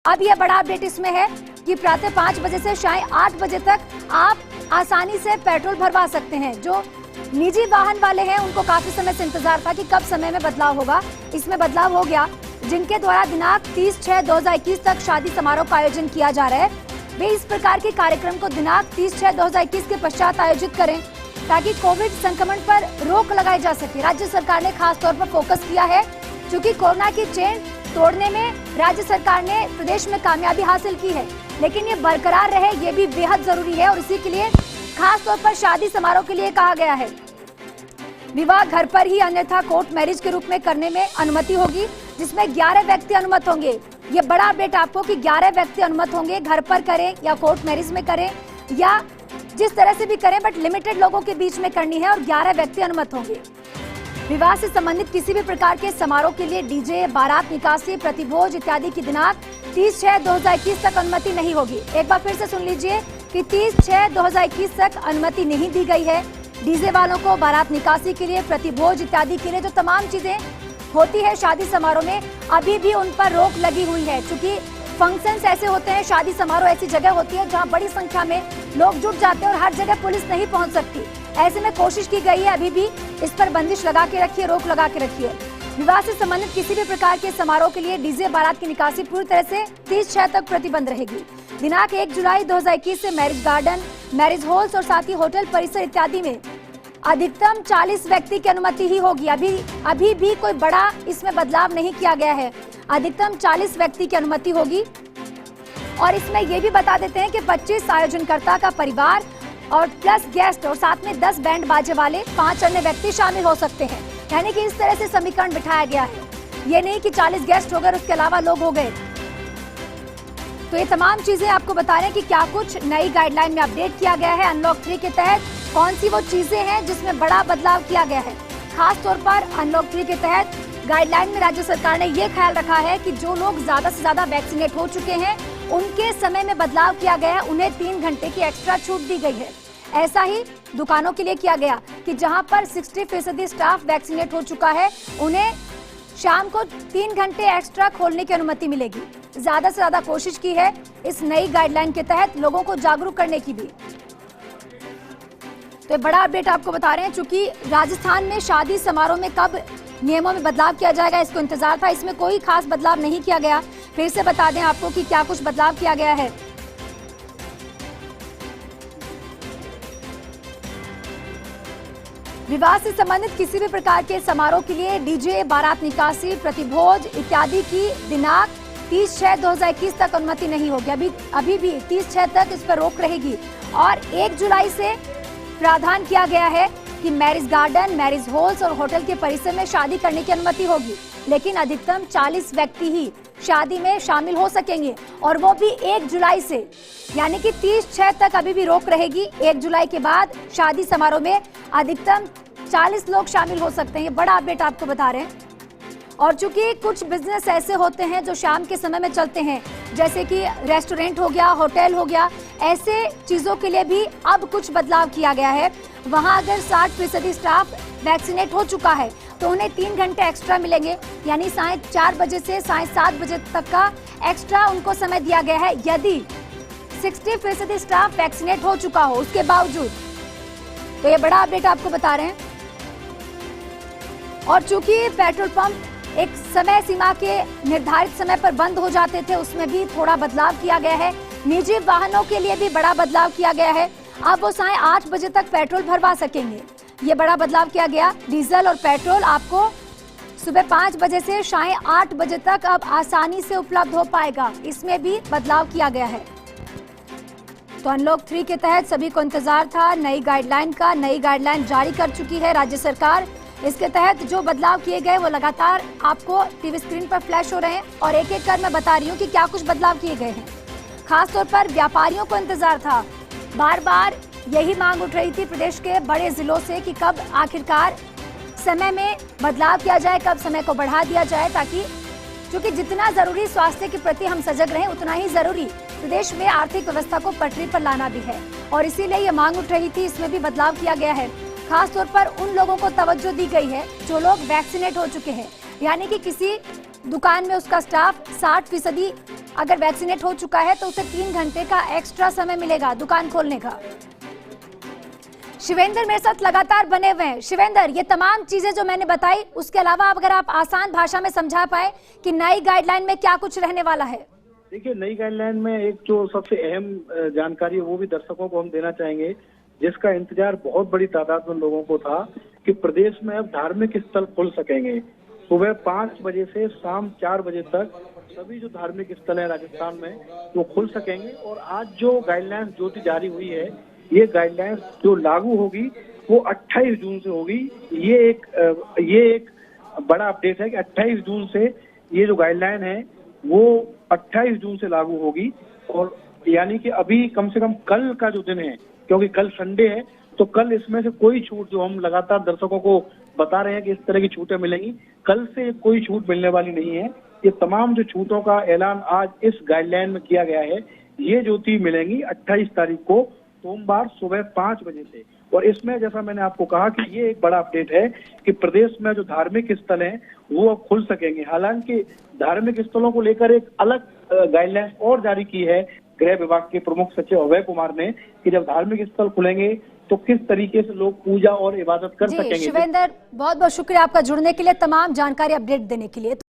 अब यह बड़ा अपडेट इसमें है कि प्रातः 5 बजे से शाम 8 बजे तक आप आसानी से पेट्रोल भरवा सकते हैं। जो निजी वाहन वाले हैं उनको काफी समय से इंतजार था कि कब समय में बदलाव होगा। इसमें बदलाव हो गया। जिनके द्वारा दिनांक 30/6/2021 तक शादी समारोह का आयोजन किया जा रहा है, वे इस प्रकार के कार्यक्रम को दिनांक 30/6/2021 के पश्चात आयोजित करें ताकि कोविड संक्रमण पर रोक लगाई जा सके। राज्य सरकार ने खास तौर पर फोकस किया है क्योंकि कोरोना की चेन तोड़ने में राज्य सरकार ने प्रदेश में कामयाबी हासिल की है, लेकिन ये बरकरार रहे ये भी बेहद जरूरी है और इसी के लिए खास तौर पर शादी समारोह के लिए कहा गया है। विवाह घर पर ही अन्यथा कोर्ट मैरिज के रूप में करने में अनुमति होगी, जिसमें 11 व्यक्ति अनुमत होंगे। ये बड़ा अपडेट आपको कि 11 व्यक्ति अनुमत होंगे। घर पर करें या कोर्ट मैरिज में करें या जिस तरह से भी करें, बट लिमिटेड लोगों के बीच में करनी है और 11 व्यक्ति अनुमत होंगे। विवाह से संबंधित किसी भी प्रकार के समारोह के लिए डीजे, बारात निकासी, प्रतिभोज इत्यादि की दिनांक 30/6/2021 तक अनुमति नहीं होगी। एक बार फिर से सुन लीजिए कि 30/6/2021 तक अनुमति नहीं दी गई है। डीजे वालों को बारात निकासी के लिए, प्रतिभोज इत्यादि के लिए जो तमाम चीजें होती है शादी समारोह में, अभी भी उन पर रोक लगी हुई है। क्योंकि फंक्शंस ऐसे होते हैं, शादी समारोह ऐसी जगह होती है जहां बड़ी संख्या में लोग जुट जाते हैं और हर जगह पुलिस नहीं पहुंच सकती। ऐसे में कोशिश की गई है अभी भी इस पर बंदिश लगा के रखिए, रोक लगा के रखिए। विवाह से संबंधित किसी भी प्रकार के समारोह के लिए डीजे, बारात की निकासी पूरी तरह से 30/6 तक प्रतिबंध रहेगी। दिनांक 1 जुलाई 2021 से मैरिज गार्डन, मैरिज हॉल्स और साथ ही होटल परिसर इत्यादि में अधिकतम 40 व्यक्ति की अनुमति ही होगी। अभी भी कोई बड़ा इसमें बदलाव नहीं किया गया है। अधिकतम 40 व्यक्ति की अनुमति होगी और इसमें ये भी बता देते हैं कि 25 आयोजनकर्ता का परिवार और प्लस गेस्ट और साथ में 10 बैंड बाजे वाले 5 अन्य व्यक्ति शामिल हो सकते हैं। यानी कि इस तरह से समीकरण बिठाया गया है। ये नहीं कि 40 गेस्ट हो गए उसके अलावा लोग हो गए। तो ये तमाम चीजें आपको बता रहे हैं कि क्या कुछ नई गाइडलाइन में अपडेट किया गया है। अनलॉक 3 के तहत कौन सी वो चीजें हैं जिसमें बड़ा बदलाव किया गया है। खास तौर पर अनलॉक 3 के तहत गाइडलाइन में राज्य सरकार ने ये ख्याल रखा है कि जो लोग ज्यादा से ज्यादा वैक्सीनेट हो चुके हैं उनके समय में बदलाव किया गया है। उन्हें 3 घंटे की एक्स्ट्रा छूट दी गई है। ऐसा ही दुकानों के लिए किया गया कि जहां पर 60% स्टाफ वैक्सीनेट हो चुका है उन्हें शाम को 3 घंटे एक्स्ट्रा खोलने की अनुमति मिलेगी। ज्यादा से ज्यादा कोशिश की है इस नई गाइडलाइन के तहत लोगों को जागरूक करने की भी। तो बड़ा अपडेट आपको बता रहे हैं। चूंकि राजस्थान में शादी समारोह में कब नियमों में बदलाव किया जाएगा इसको इंतजार था, इसमें कोई खास बदलाव नहीं किया गया। फिर से बता दें आपको कि क्या कुछ बदलाव किया गया है। विवाह से संबंधित किसी भी प्रकार के समारोह के लिए डीजे, बारात निकासी, प्रतिभोज इत्यादि की दिनांक 30/6/2021 तक अनुमति नहीं होगी। अभी भी 30/6 तक इस पर रोक रहेगी और 1 जुलाई से प्रावधान किया गया है कि मैरिज गार्डन, मैरिज हॉल्स और होटल के परिसर में शादी करने की अनुमति होगी, लेकिन अधिकतम 40 व्यक्ति ही शादी में शामिल हो सकेंगे और वो भी 1 जुलाई से। यानी कि 30/6 तक अभी भी रोक रहेगी। 1 जुलाई के बाद शादी समारोह में अधिकतम 40 लोग शामिल हो सकते हैं। ये बड़ा अपडेट आपको बता रहे हैं। और चूंकि कुछ बिजनेस ऐसे होते हैं जो शाम के समय में चलते हैं, जैसे कि रेस्टोरेंट हो गया, होटल हो गया, ऐसे चीजों के लिए भी अब कुछ बदलाव किया गया है। वहां अगर 60% स्टाफ वैक्सीनेट हो चुका है तो उन्हें 3 घंटे एक्स्ट्रा मिलेंगे। यानी 4:30 बजे से 7:30 बजे तक का एक्स्ट्रा उनको समय दिया गया है यदि 60% स्टाफ वैक्सीनेट हो चुका हो उसके बावजूद। तो ये बड़ा अपडेट आपको बता रहे हैं। और चूंकि पेट्रोल पंप एक समय सीमा के निर्धारित समय पर बंद हो जाते थे, उसमें भी थोड़ा बदलाव किया गया है। निजी वाहनों के लिए भी बड़ा बदलाव किया गया है। अब वो 8:30 बजे तक पेट्रोल भरवा सकेंगे। ये बड़ा बदलाव किया गया। डीजल और पेट्रोल आपको सुबह 5 बजे से शाम 8 बजे तक अब आसानी से उपलब्ध हो पाएगा। इसमें भी बदलाव किया गया है। तो अनलॉक 3 के तहत सभी को इंतजार था नई गाइडलाइन का। नई गाइडलाइन जारी कर चुकी है राज्य सरकार। इसके तहत जो बदलाव किए गए वो लगातार आपको टीवी स्क्रीन पर फ्लैश हो रहे हैं और एक एक कर मैं बता रही हूँ कि क्या कुछ बदलाव किए गए हैं। खास तौर पर व्यापारियों को इंतजार था। बार बार यही मांग उठ रही थी प्रदेश के बड़े जिलों से कि कब आखिरकार समय में बदलाव किया जाए, कब समय को बढ़ा दिया जाए, ताकि क्योंकि जितना जरूरी स्वास्थ्य के प्रति हम सजग रहें उतना ही जरूरी प्रदेश में आर्थिक व्यवस्था को पटरी पर लाना भी है। और इसीलिए ये मांग उठ रही थी, इसमें भी बदलाव किया गया है। खास तौर पर उन लोगों को तवज्जो दी गई है जो लोग वैक्सीनेट हो चुके हैं। यानी कि किसी दुकान में उसका स्टाफ 60% अगर वैक्सीनेट हो चुका है तो उसे 3 घंटे का एक्स्ट्रा समय मिलेगा दुकान खोलने का। शिवेंद्र मेरे साथ लगातार बने हुए हैं। शिवेंद्र, ये तमाम चीजें जो मैंने बताई, उसके अलावा अगर आप आसान भाषा में समझा पाए कि नई गाइडलाइन में क्या कुछ रहने वाला है। देखिए, नई गाइडलाइन में एक जो सबसे अहम जानकारी है वो भी दर्शकों को हम देना चाहेंगे, जिसका इंतजार बहुत बड़ी तादाद में लोगों को था कि प्रदेश में अब धार्मिक स्थल खुल सकेंगे। सुबह 5 बजे से शाम 4 बजे तक सभी जो धार्मिक स्थल है राजस्थान में वो खुल सकेंगे। और आज जो गाइडलाइंस जो जारी हुई है, ये गाइडलाइंस जो लागू होगी वो 28 जून से होगी। ये एक बड़ा अपडेट है कि 28 जून से ये जो गाइडलाइन है वो 28 जून से लागू होगी। और यानी कि अभी कम से कम कल का जो दिन है, क्योंकि कल संडे है, तो कल इसमें से कोई छूट, जो हम लगातार दर्शकों को बता रहे हैं कि इस तरह की छूटें मिलेंगी, कल से कोई छूट मिलने वाली नहीं है। ये तमाम जो छूटों का ऐलान आज इस गाइडलाइन में किया गया है, ये जो मिलेंगी 28 तारीख को सोमवार सुबह 5 बजे से। और इसमें जैसा मैंने आपको कहा कि ये एक बड़ा अपडेट है कि प्रदेश में जो धार्मिक स्थल हैं वो अब खुल सकेंगे। हालांकि धार्मिक स्थलों को लेकर एक अलग गाइडलाइन और जारी की है गृह विभाग के प्रमुख सचिव अभय कुमार ने, कि जब धार्मिक स्थल खुलेंगे तो किस तरीके से लोग पूजा और इबादत कर सकेंगे। शिवेंद्र, बहुत बहुत शुक्रिया आपका जुड़ने के लिए, तमाम जानकारी अपडेट देने के लिए।